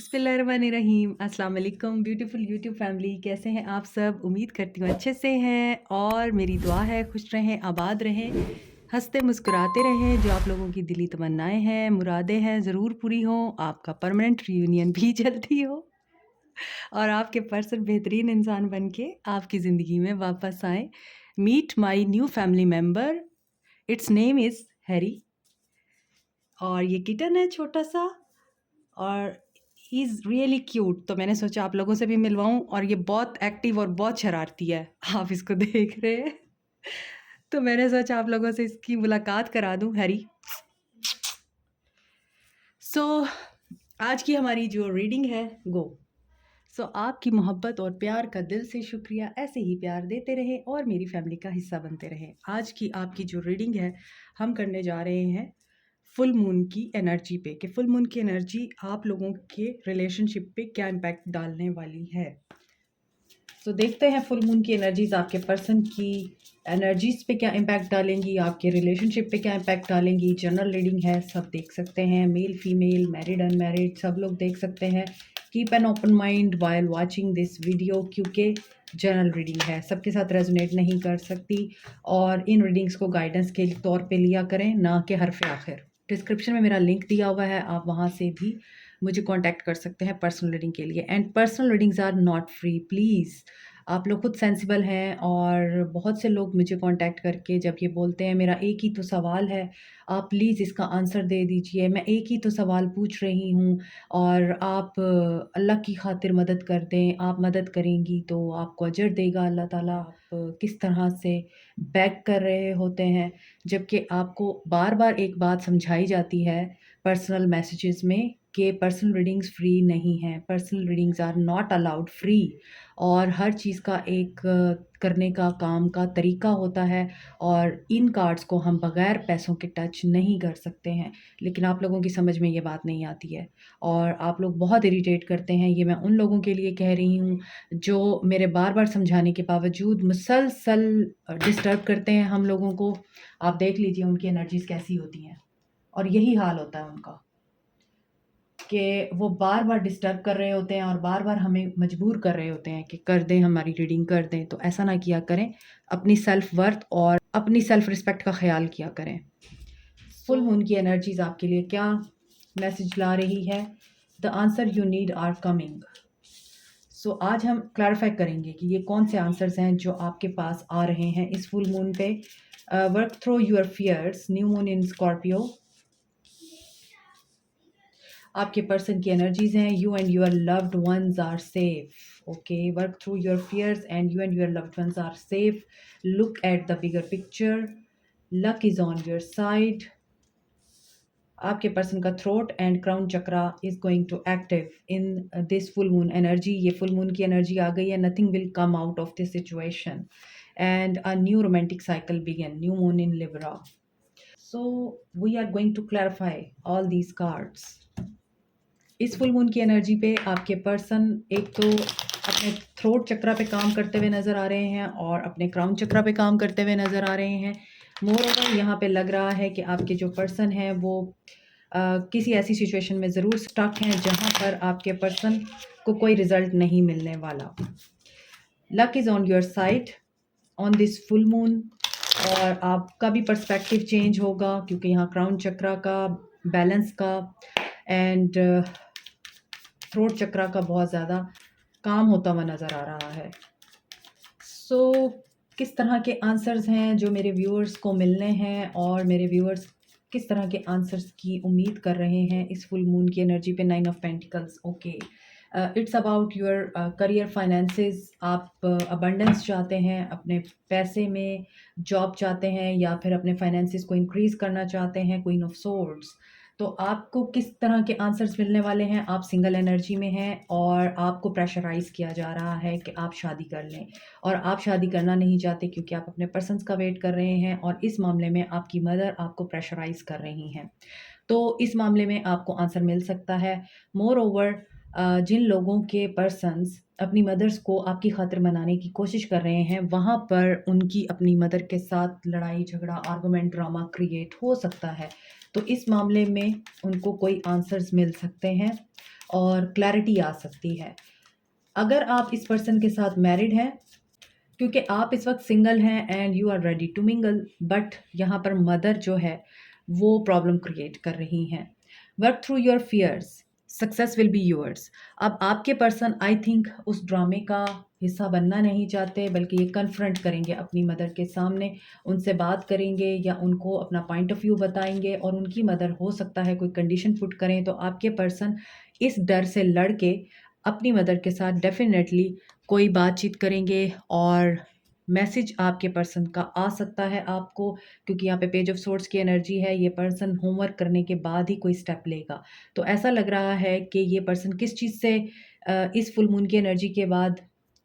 बिस्मिल्लाहिर्रहमानिर्रहीम। अस्सलाम वालेकुम ब्यूटीफुल यूट्यूब फैमिली, कैसे हैं आप सब? उम्मीद करती हूँ अच्छे से हैं और मेरी दुआ है खुश रहें, आबाद रहें, हंसते मुस्कुराते रहें। जो आप लोगों की दिली तमन्नाएं हैं, मुरादें हैं, ज़रूर पूरी हों। आपका परमानेंट रियूनियन भी जल्दी हो और आपके पर्सन बेहतरीन इंसान बन के आपकी ज़िंदगी में वापस आए। Meet my new family member, its name is Harry और ये किटन है छोटा सा और ही इज़ रियली क्यूट। तो मैंने सोचा आप लोगों से भी मिलवाऊँ और ये बहुत एक्टिव और बहुत शरारती है, आप इसको देख रहे हैं। तो मैंने सोचा आप लोगों से इसकी मुलाकात करा दूँ। हैरी, सो आज की हमारी जो रीडिंग है गो। आपकी मोहब्बत और प्यार का दिल से शुक्रिया, ऐसे ही प्यार देते रहें और मेरी फैमिली का हिस्सा बनते रहें। आज की आपकी जो रीडिंग है हम करने जा रहे हैं फुल मून की एनर्जी पे, कि फुल मून की एनर्जी आप लोगों के रिलेशनशिप पे क्या इम्पैक्ट डालने वाली है। देखते हैं फुल मून की एनर्जीज आपके पर्सन की एनर्जीज पे क्या इम्पैक्ट डालेंगी, आपके रिलेशनशिप पे क्या इम्पैक्ट डालेंगी। जनरल रीडिंग है, सब देख सकते हैं, मेल फीमेल मैरिड अनमैरिड सब लोग देख सकते हैं। Keep an open mind while watching this video, क्योंकि जनरल रीडिंग है, सबके साथ रेजोनेट नहीं कर सकती और इन रीडिंग्स को गाइडेंस के तौर पे लिया करें, ना कि हरफ आखिर। डिस्क्रिप्शन में मेरा लिंक दिया हुआ है, आप वहाँ से भी मुझे कांटेक्ट कर सकते हैं पर्सनल रीडिंग के लिए। And personal readings are not free, please. आप लोग खुद सेंसिबल हैं और बहुत से लोग मुझे कांटेक्ट करके जब ये बोलते हैं मेरा एक ही तो सवाल है, आप प्लीज़ इसका आंसर दे दीजिए, मैं एक ही तो सवाल पूछ रही हूँ और आप अल्लाह की खातिर मदद कर दें, आप मदद करेंगी तो आपको अजर देगा अल्लाह ताला। आप किस तरह से बैक कर रहे होते हैं, जबकि आपको बार बार एक बात समझाई जाती है पर्सनल मैसेजेस में कि पर्सनल रीडिंग्स फ्री नहीं हैं, personal readings are not allowed free. और हर चीज़ का एक करने का काम का तरीका होता है और इन कार्ड्स को हम बग़ैर पैसों के टच नहीं कर सकते हैं। लेकिन आप लोगों की समझ में ये बात नहीं आती है और आप लोग बहुत इरिटेट करते हैं। ये मैं उन लोगों के लिए कह रही हूँ जो मेरे बार-बार समझाने के बावजूद मुसलसल डिस्टर्ब करते हैं हम लोगों को। आप देख लीजिए उनकी एनर्जीज़ कैसी होती हैं और यही हाल होता है उनका कि वो बार-बार डिस्टर्ब कर रहे होते हैं और बार-बार हमें मजबूर कर रहे होते हैं कि कर दें, हमारी रीडिंग कर दें। तो ऐसा ना किया करें, अपनी सेल्फ वर्थ और अपनी सेल्फ रिस्पेक्ट का ख़्याल किया करें। फुल मून की एनर्जीज़ आपके लिए क्या मैसेज ला रही है? The answer you need are coming. आज हम क्लैरिफाई करेंगे कि ये कौन से आंसर्स हैं जो आपके पास आ रहे हैं इस फुल मून पे। Work through your fears, new moon in Scorpio. आपके पर्सन की एनर्जीज हैं, you and your loved ones are safe. Okay, work through your fears and you and your loved ones are safe. Look at the bigger picture, luck is on your side. आपके person का throat and crown chakra is going to active in this full moon energy. ये full moon की energy आ गई है, nothing will come out of this situation and a new romantic cycle begin, new moon in Libra. So we are going to clarify all these cards. इस full moon की energy पे आपके person एक तो अपने थ्रोट चक्रा पे काम करते हुए नज़र आ रहे हैं और अपने क्राउन चक्रा पे काम करते हुए नज़र आ रहे हैं। मोर ओवर यहाँ पे लग रहा है कि आपके जो पर्सन हैं वो किसी ऐसी सिचुएशन में ज़रूर स्टक हैं जहाँ पर आपके पर्सन को कोई रिजल्ट नहीं मिलने वाला। Luck is on your side on this full moon और आपका भी पर्सपेक्टिव चेंज होगा क्योंकि यहाँ क्राउन चक्रा का, बैलेंस का एंड थ्रोट चक्रा का बहुत ज़्यादा काम होता हुआ नज़र आ रहा है। किस तरह के आंसर्स हैं जो मेरे व्यूअर्स को मिलने हैं और मेरे व्यूअर्स किस तरह के आंसर्स की उम्मीद कर रहे हैं इस फुल मून की एनर्जी पे? 9 of pentacles. Okay, it's about your career finances. आप अबंडेंस चाहते हैं अपने पैसे में, जॉब चाहते हैं या फिर अपने फाइनेंसेस को इंक्रीज़ करना चाहते हैं, क्वीन ऑफ सोर्ड्स। तो आपको किस तरह के आंसर्स मिलने वाले हैं? आप सिंगल एनर्जी में हैं और आपको प्रेशराइज़ किया जा रहा है कि आप शादी कर लें और आप शादी करना नहीं चाहते क्योंकि आप अपने पर्सन्स का वेट कर रहे हैं और इस मामले में आपकी मदर आपको प्रेशराइज़ कर रही हैं। तो इस मामले में आपको आंसर मिल सकता है। मोर ओवर जिन लोगों के पर्सन्स अपनी मदर्स को आपकी खातिर मनाने की कोशिश कर रहे हैं, वहाँ पर उनकी अपनी मदर के साथ लड़ाई झगड़ा, आर्गुमेंट, ड्रामा क्रिएट हो सकता है। तो इस मामले में उनको कोई आंसर्स मिल सकते हैं और क्लैरिटी आ सकती है। अगर आप इस पर्सन के साथ मैरिड हैं, क्योंकि आप इस वक्त सिंगल हैं and you are ready to mingle, but यहाँ पर मदर जो है वो प्रॉब्लम क्रिएट कर रही हैं। Work through your fears, success will be yours. अब आपके पर्सन आई थिंक उस ड्रामे का हिस्सा बनना नहीं चाहते, बल्कि ये कन्फ्रंट करेंगे अपनी मदर के सामने, उनसे बात करेंगे या उनको अपना पॉइंट ऑफ व्यू बताएंगे, और उनकी मदर हो सकता है कोई कंडीशन पुट करें, तो आपके पर्सन इस डर से लड़ के अपनी मदर के साथ डेफिनेटली कोई बातचीत करेंगे, और मैसेज आपके पर्सन का आ सकता है आपको, क्योंकि यहाँ पे पेज ऑफ सोर्ड्स की एनर्जी है। ये पर्सन होमवर्क करने के बाद ही कोई स्टेप लेगा। तो ऐसा लग रहा है कि ये पर्सन किस चीज़ से इस फुल मून की एनर्जी के बाद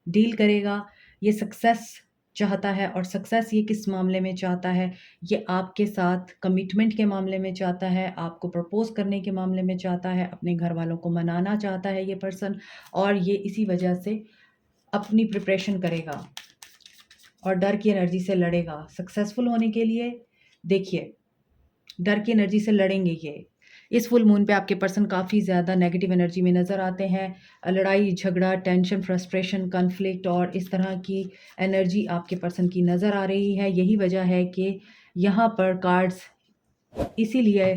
डील करेगा। ये सक्सेस चाहता है, और सक्सेस ये किस मामले में चाहता है, ये आपके साथ कमिटमेंट के मामले में चाहता है, आपको प्रपोज करने के मामले में चाहता है, अपने घर वालों को मनाना चाहता है ये पर्सन, और ये इसी वजह से अपनी प्रिपरेशन करेगा और डर की एनर्जी से लड़ेगा सक्सेसफुल होने के लिए। देखिए, डर की एनर्जी से लड़ेंगे ये। इस फुल मून पे आपके पर्सन काफ़ी ज़्यादा नेगेटिव एनर्जी में नज़र आते हैं। लड़ाई झगड़ा, टेंशन, फ्रस्ट्रेशन, कॉन्फ्लिक्ट और इस तरह की एनर्जी आपके पर्सन की नज़र आ रही है। यही वजह है कि यहाँ पर कार्ड्स इसीलिए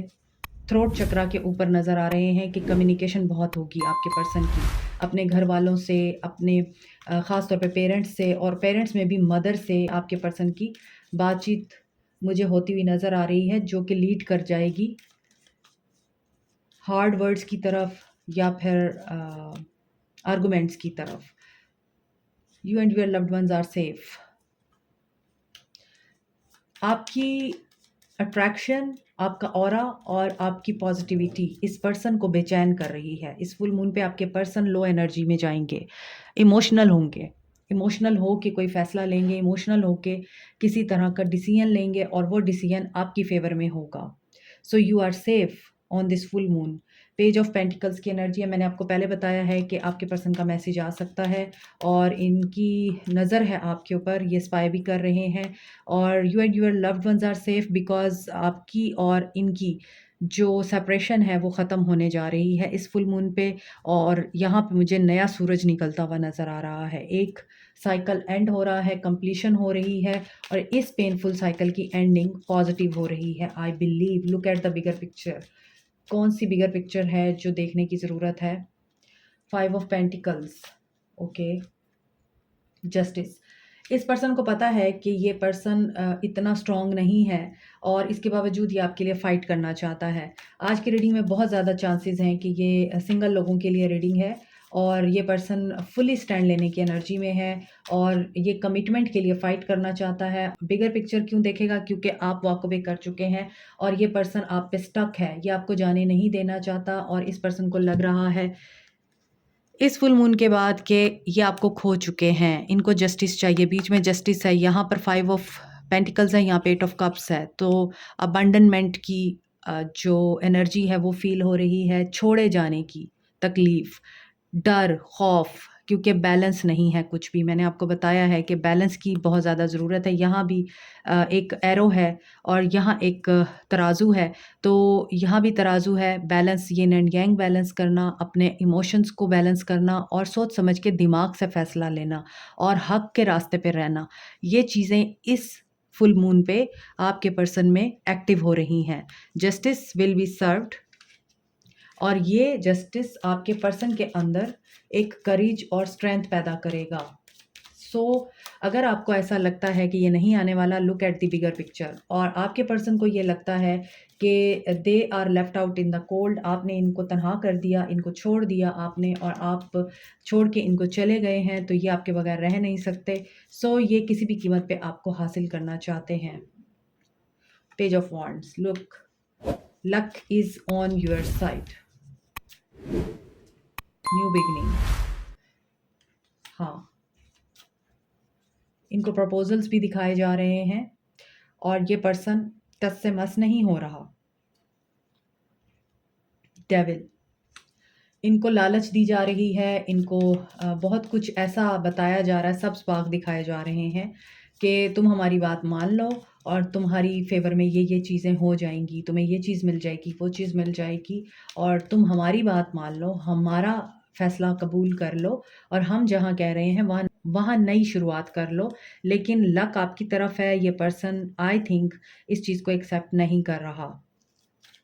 थ्रोट चक्रा के ऊपर नज़र आ रहे हैं कि कम्युनिकेशन बहुत होगी आपके पर्सन की अपने घर वालों से, अपने ख़ास तौर पे पेरेंट्स से, और पेरेंट्स में भी मदर से आपके पर्सन की बातचीत मुझे होती हुई नज़र आ रही है, जो कि लीड कर जाएगी हार्ड वर्ड्स की तरफ या फिर आर्गुमेंट्स की तरफ। You and your loved ones are safe. आपकी अट्रैक्शन, आपका ऑरा और आपकी पॉजिटिविटी इस पर्सन को बेचैन कर रही है। इस फुल मून पे आपके पर्सन लो एनर्जी में जाएंगे, इमोशनल होंगे, इमोशनल हो के कोई फ़ैसला लेंगे, इमोशनल हो के किसी तरह का डिसीजन लेंगे, और वो डिसीजन आपकी फेवर में होगा। So you are safe on this full moon. Page of pentacles की एनर्जी है। मैंने आपको पहले बताया है कि आपके पर्सन का मैसेज आ सकता है, और इनकी नज़र है आपके ऊपर, ये स्पाई भी कर रहे हैं। और you and your loved ones are safe because आपकी और इनकी जो सेपरेशन है वो ख़त्म होने जा रही है इस फुल मून पे। और यहाँ पे मुझे नया सूरज निकलता हुआ नज़र आ रहा है। एक साइकिल एंड हो रहा है, कंप्लीशन हो रही है, और इस पेनफुल साइकिल की एंडिंग पॉजिटिव हो रही है। I believe, look at the bigger picture. कौन सी बिगर पिक्चर है जो देखने की ज़रूरत है? 5 ऑफ पेंटिकल्स, ओके, जस्टिस। इस पर्सन को पता है कि ये पर्सन इतना स्ट्रॉन्ग नहीं है, और इसके बावजूद ये आपके लिए फ़ाइट करना चाहता है। आज की रीडिंग में बहुत ज़्यादा चांसेस हैं कि ये सिंगल लोगों के लिए रीडिंग है, और ये पर्सन फुली स्टैंड लेने की एनर्जी में है, और ये कमिटमेंट के लिए फ़ाइट करना चाहता है। बिगर पिक्चर क्यों देखेगा? क्योंकि आप वॉक अवे कर चुके हैं, और ये पर्सन आप पे स्टक है, ये आपको जाने नहीं देना चाहता। और इस पर्सन को लग रहा है इस फुल मून के बाद कि ये आपको खो चुके हैं, इनको जस्टिस चाहिए। बीच में जस्टिस है, यहाँ पर 5 ऑफ पेंटिकल्स है, यहाँ पे 8 ऑफ कप्स है। तो अबंडनमेंट की जो एनर्जी है वो फील हो रही है, छोड़े जाने की तकलीफ़, डर, खौफ, क्योंकि बैलेंस नहीं है कुछ भी। मैंने आपको बताया है कि बैलेंस की बहुत ज़्यादा ज़रूरत है। यहाँ भी एक एरो है, और यहाँ एक तराजू है, तो यहाँ भी तराजू है। Balance, yin and yang balance करना, अपने इमोशंस को बैलेंस करना, और सोच समझ के दिमाग से फ़ैसला लेना, और हक़ के रास्ते पे रहना, ये चीज़ें इस फुल मून पे आपके पर्सन में एक्टिव हो रही हैं। जस्टिस विल बी सर्व्ड, और ये जस्टिस आपके पर्सन के अंदर एक करेज और स्ट्रेंथ पैदा करेगा। सो अगर आपको ऐसा लगता है कि ये नहीं आने वाला, look at the bigger picture. और आपके पर्सन को ये लगता है कि they are left out in the cold, आपने इनको तनहा कर दिया, इनको छोड़ दिया आपने, और आप छोड़ के इनको चले गए हैं, तो ये आपके बगैर रह नहीं सकते। सो ये किसी भी कीमत पे आपको हासिल करना चाहते हैं। Page of wands, look, luck is on your side, new beginning. हाँ, इनको प्रपोजल्स भी दिखाए जा रहे हैं, और ये पर्सन टस से मस नहीं हो रहा। डेविल, इनको लालच दी जा रही है, इनको बहुत कुछ ऐसा बताया जा रहा है, सब स्पार्क दिखाए जा रहे हैं कि तुम हमारी बात मान लो, और तुम्हारी फ़ेवर में ये चीज़ें हो जाएँगी, तुम्हें ये चीज़ मिल जाएगी, वो चीज़ मिल जाएगी और तुम हमारी बात मान लो, हमारा फ़ैसला कबूल कर लो और हम जहाँ कह रहे हैं वहाँ वहाँ नई शुरुआत कर लो। लेकिन लक आपकी तरफ है, ये पर्सन आई थिंक इस चीज़ को एक्सेप्ट नहीं कर रहा।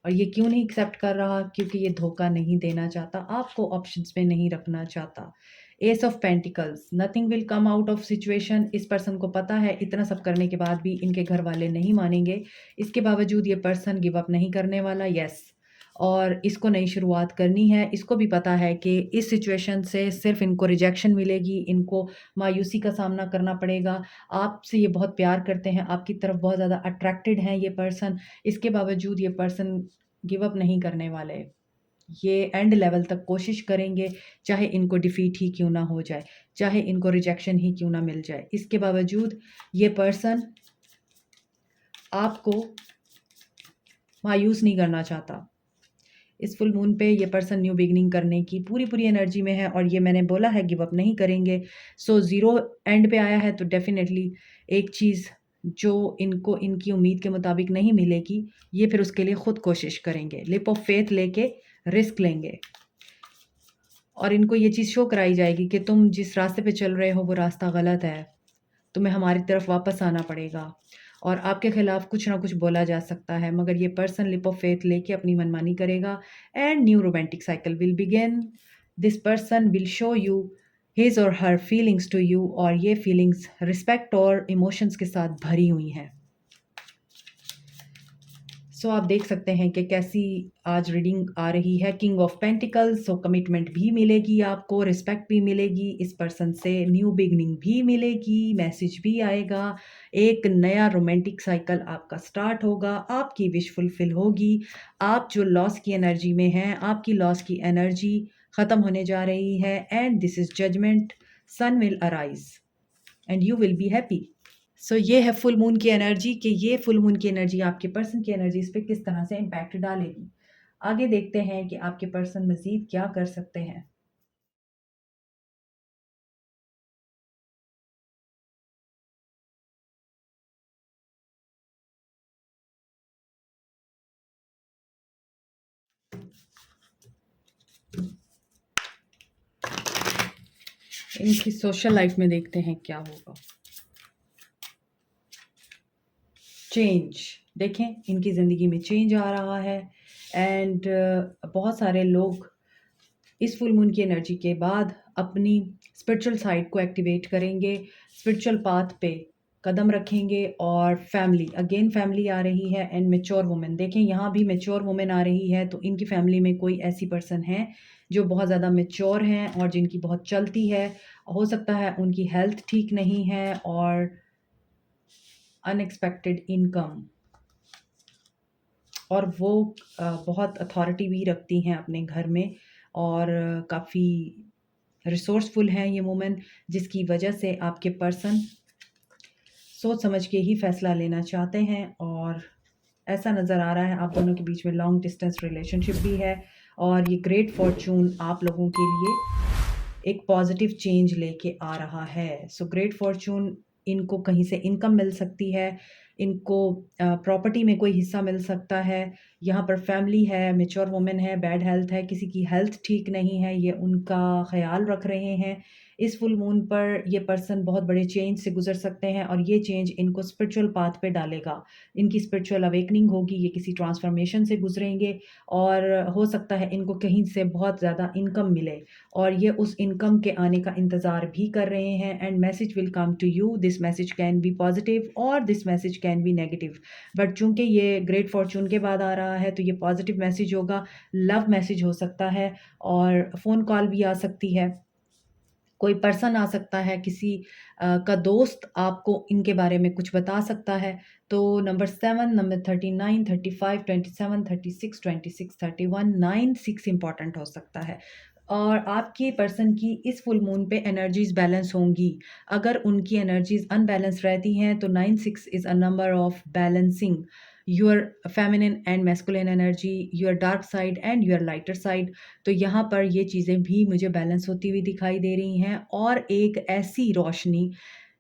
और ये क्यों नहीं एक्सेप्ट कर रहा? क्योंकि ये धोखा नहीं देना चाहता, आपको ऑप्शंस में नहीं रखना चाहता। S of pentacles, nothing will come out of situation. इस पर्सन को पता है इतना सब करने के बाद भी इनके घर वाले नहीं मानेंगे। इसके बावजूद ये पर्सन गिव अप नहीं करने वाला, यस। और इसको नई शुरुआत करनी है। इसको भी पता है कि इस सिचुएशन से सिर्फ़ इनको रिजेक्शन मिलेगी, इनको मायूसी का सामना करना पड़ेगा। आपसे ये बहुत प्यार करते हैं, आपकी तरफ बहुत ज़्यादा अट्रैक्टेड हैं ये पर्सन। इसके बावजूद ये पर्सन गिव अप नहीं करने वाले। ये एंड लेवल तक कोशिश करेंगे, चाहे इनको डिफीट ही क्यों ना हो जाए, चाहे इनको रिजेक्शन ही क्यों ना मिल जाए। इसके बावजूद ये पर्सन आपको मायूस नहीं करना चाहता। इस फुल मून पे ये पर्सन न्यू बिगिनिंग करने की पूरी एनर्जी में है और ये मैंने बोला है गिव अप नहीं करेंगे। सो ज़ीरो एंड पे आया है तो डेफ़िनेटली एक चीज़ जो इनको इनकी उम्मीद के मुताबिक नहीं मिलेगी, ये फिर उसके लिए खुद कोशिश करेंगे। लिप ऑफ फेथ लेके रिस्क लेंगे और इनको ये चीज़ शो कराई जाएगी कि तुम जिस रास्ते पे चल रहे हो वो रास्ता गलत है। तुम्हें हमारी तरफ वापस आना पड़ेगा और आपके खिलाफ कुछ ना कुछ बोला जा सकता है, मगर ये पर्सन लिप ऑफ फेथ लेके अपनी मनमानी करेगा and new romantic cycle will begin. This person will show you his और हर फीलिंग्स टू यू और ये फीलिंग्स रिस्पेक्ट और इमोशंस के साथ भरी हुई हैं। सो आप देख सकते हैं कि कैसी आज रीडिंग आ रही है। King of pentacles, so commitment भी मिलेगी आपको, रिस्पेक्ट भी मिलेगी, इस पर्सन से न्यू बिगनिंग भी मिलेगी, मैसेज भी आएगा, एक नया रोमांटिक साइकिल आपका स्टार्ट होगा, आपकी विश फुलफिल होगी। आप जो लॉस की एनर्जी में हैं, आपकी लॉस की एनर्जी ख़त्म होने जा रही है and this is judgement. Sun will arise and you will be happy. So ये है फुल मून की एनर्जी कि ये फुल मून की एनर्जी आपके पर्सन की एनर्जीज पे किस तरह से इम्पैक्ट डालेगी। आगे देखते हैं कि आपके पर्सन मज़ीद क्या कर सकते हैं। इनकी सोशल लाइफ में देखते हैं क्या होगा। चेंज, देखें इनकी ज़िंदगी में चेंज आ रहा है एंड बहुत सारे लोग इस फुल मून की एनर्जी के बाद अपनी स्पिरिचुअल साइड को एक्टिवेट करेंगे, स्पिरिचुअल पाथ पे कदम रखेंगे और फैमिली, अगेन फैमिली आ रही है एंड मैच्योर वुमेन। देखें यहाँ भी मैच्योर वुमेन आ रही है तो इनकी फैमिली में कोई ऐसी पर्सन है जो बहुत ज़्यादा मैच्योर हैं और जिनकी बहुत चलती है। हो सकता है उनकी हेल्थ ठीक नहीं है और अनएक्सपेक्टेड इनकम, और वो बहुत अथॉरिटी भी रखती हैं अपने घर में और काफ़ी रिसोर्सफुल हैं ये वुमेन, जिसकी वजह से आपके पर्सन सोच समझ के ही फ़ैसला लेना चाहते हैं और ऐसा नज़र आ रहा है आप दोनों के बीच में लॉन्ग डिस्टेंस रिलेशनशिप भी है और ये ग्रेट फॉर्चून आप लोगों के लिए एक पॉजिटिव चेंज लेके आ रहा है। सो ग्रेट फॉर्चून, इनको कहीं से इनकम मिल सकती है, इनको प्रॉपर्टी में कोई हिस्सा मिल सकता है। यहाँ पर फैमिली है, मैच्योर वुमेन है, बैड हेल्थ है, किसी की हेल्थ ठीक नहीं है, ये उनका ख्याल रख रहे हैं। इस फुल मून पर ये पर्सन बहुत बड़े चेंज से गुजर सकते हैं और ये चेंज इनको स्पिरिचुअल पाथ पे डालेगा। इनकी स्पिरिचुअल अवेकनिंग होगी, ये किसी ट्रांसफॉर्मेशन से गुजरेंगे और हो सकता है इनको कहीं से बहुत ज़्यादा इनकम मिले और ये उस इनकम के आने का इंतज़ार भी कर रहे हैं and message will come to you. This message can be positive और this message can be negative, but चूंकि ये ग्रेट फॉर्चून के बाद आ रहा है तो ये पॉजिटिव मैसेज होगा, लव मैसेज हो सकता है और फ़ोन कॉल भी आ सकती है, कोई पर्सन आ सकता है, किसी का दोस्त आपको इनके बारे में कुछ बता सकता है। तो नंबर 7, नंबर 39, 35, 27, 36, 26, 31, 9, 6 इम्पॉर्टेंट हो सकता है और आपके पर्सन की इस फुल मून पे एनर्जीज बैलेंस होंगी। अगर उनकी एनर्जीज अनबैलेंस रहती हैं तो 9, 6 is a number of balancing your feminine and masculine energy, your dark side and your lighter side. तो यहाँ पर ये चीज़ें भी मुझे बैलेंस होती हुई दिखाई दे रही हैं और एक ऐसी रोशनी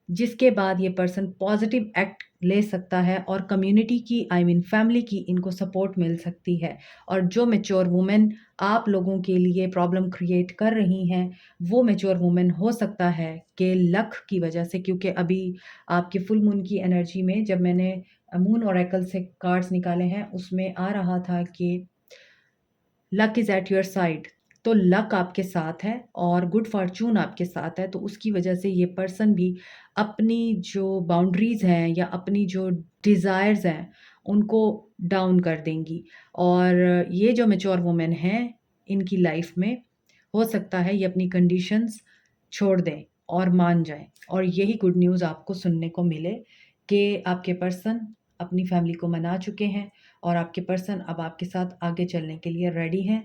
जिसके बाद ये पर्सन पॉजिटिव एक्ट ले सकता है और कम्युनिटी की फैमिली की इनको सपोर्ट मिल सकती है। और जो मैच्योर वुमेन आप लोगों के लिए प्रॉब्लम क्रिएट कर रही हैं, वो मैच्योर वुमेन हो सकता है कि लक की वजह से, क्योंकि अभी आपके फुल मून की एनर्जी में जब मैंने मून ओरेकल से कार्ड्स निकाले हैं, उसमें आ रहा था कि luck is at your side. तो लक आपके साथ है और गुड फॉर्च्यून आपके साथ है, तो उसकी वजह से ये पर्सन भी अपनी जो बाउंड्रीज़ हैं या अपनी जो डिज़ायर्स हैं, उनको डाउन कर देंगी। और ये जो मैच्योर वुमेन हैं, इनकी लाइफ में हो सकता है ये अपनी कंडीशंस छोड़ दें और मान जाएँ। और यही गुड न्यूज़ आपको सुनने को मिले कि आपके पर्सन अपनी फैमिली को मना चुके हैं और आपके पर्सन अब आपके साथ आगे चलने के लिए रेडी हैं।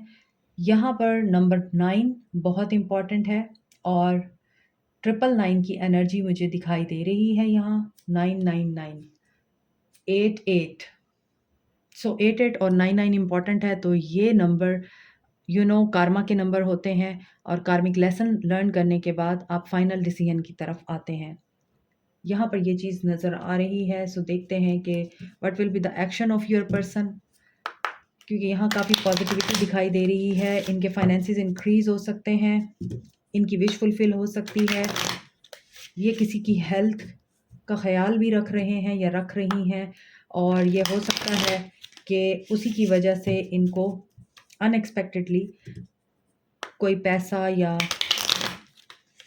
यहाँ पर नंबर 9 बहुत इम्पॉर्टेंट है और 999 की एनर्जी मुझे दिखाई दे रही है यहाँ। 999, 88, सो 88 और 99 इम्पॉर्टेंट है। तो ये नंबर कार्मा के नंबर होते हैं और कार्मिक लेसन लर्न करने के बाद आप फाइनल डिसीजन की तरफ आते हैं। यहाँ पर ये चीज़ नज़र आ रही है। सो देखते हैं कि what will be the action of your person, क्योंकि यहाँ काफ़ी पॉजिटिविटी दिखाई दे रही है। इनके फाइनेंसेस इंक्रीज़ हो सकते हैं, इनकी विश फुलफ़िल हो सकती है। ये किसी की हेल्थ का ख़्याल भी रख रहे हैं या रख रही हैं और ये हो सकता है कि उसी की वजह से इनको अनएक्सपेक्टेडली कोई पैसा या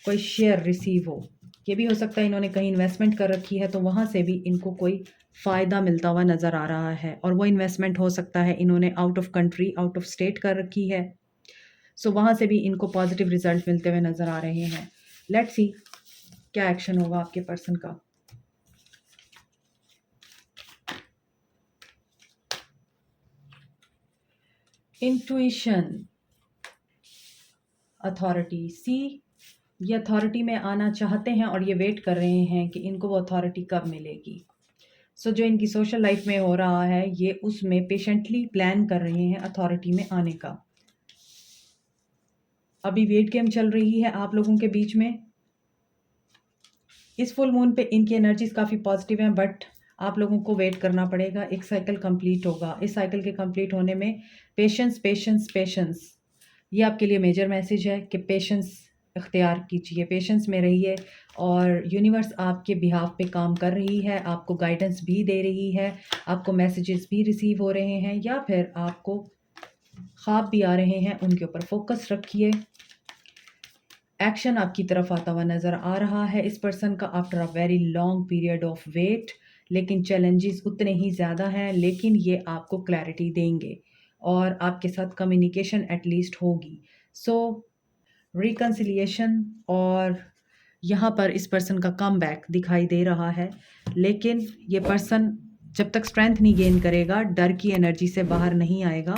कोई शेयर रिसीव हो। ये भी हो सकता है इन्होंने कहीं इन्वेस्टमेंट कर रखी है, तो वहाँ से भी इनको कोई फ़ायदा मिलता हुआ नज़र आ रहा है और वो इन्वेस्टमेंट हो सकता है इन्होंने out of country, out of state कर रखी है। सो वहाँ से भी इनको पॉजिटिव रिजल्ट मिलते हुए नज़र आ रहे हैं। लेट्स सी क्या एक्शन होगा आपके पर्सन का। Intuition, authority. सी, ये अथॉरिटी में आना चाहते हैं और ये वेट कर रहे हैं कि इनको वो अथॉरिटी कब मिलेगी। सो जो इनकी सोशल लाइफ में हो रहा है, ये उसमें पेशेंटली प्लान कर रहे हैं अथॉरिटी में आने का। अभी वेट गेम चल रही है आप लोगों के बीच में। इस फुल मून पे इनकी एनर्जीज काफ़ी पॉजिटिव हैं, बट आप लोगों को वेट करना पड़ेगा। एक साइकिल कंप्लीट होगा। इस साइकिल के कंप्लीट होने में पेशेंस, पेशेंस, पेशेंस, ये आपके लिए मेजर मैसेज है कि पेशेंस इख्तियार कीजिए, पेशेंस में रहिए। और यूनिवर्स आपके बिहाफ पे काम कर रही है, आपको गाइडेंस भी दे रही है, आपको मैसेजेस भी रिसीव हो रहे हैं या फिर आपको ख्वाब भी आ रहे हैं। उनके ऊपर फोकस रखिए। एक्शन आपकी तरफ आता हुआ नज़र आ रहा है इस पर्सन का after a very long period of wait. लेकिन चैलेंजेस उतने ही ज़्यादा हैं, लेकिन ये आपको क्लैरिटी देंगे और आपके साथ कम्युनिकेशन एटलीस्ट होगी। सो रिकन्सिलिएशन, और यहाँ पर इस पर्सन का कमबैक दिखाई दे रहा है। लेकिन ये पर्सन जब तक स्ट्रेंथ नहीं गेन करेगा, डर की एनर्जी से बाहर नहीं आएगा,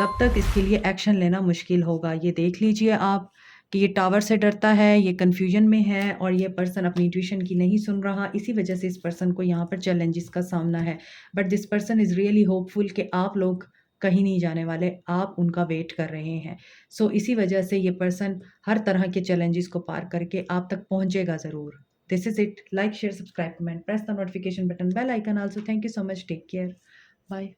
तब तक इसके लिए एक्शन लेना मुश्किल होगा। ये देख लीजिए आप कि ये टावर से डरता है, ये कन्फ्यूजन में है और ये पर्सन अपनी इंट्यूशन की नहीं सुन रहा। इसी वजह से इस पर्सन को यहाँ पर चैलेंजेस का सामना है। But this person is really hopeful कि आप लोग कहीं नहीं जाने वाले, आप उनका वेट कर रहे हैं। सो इसी वजह से ये पर्सन हर तरह के चैलेंजेस को पार करके आप तक पहुँचेगा ज़रूर। This is it. Like, share, subscribe, comment, press the notification button, bell icon also. Thank you so much. Take care. Bye.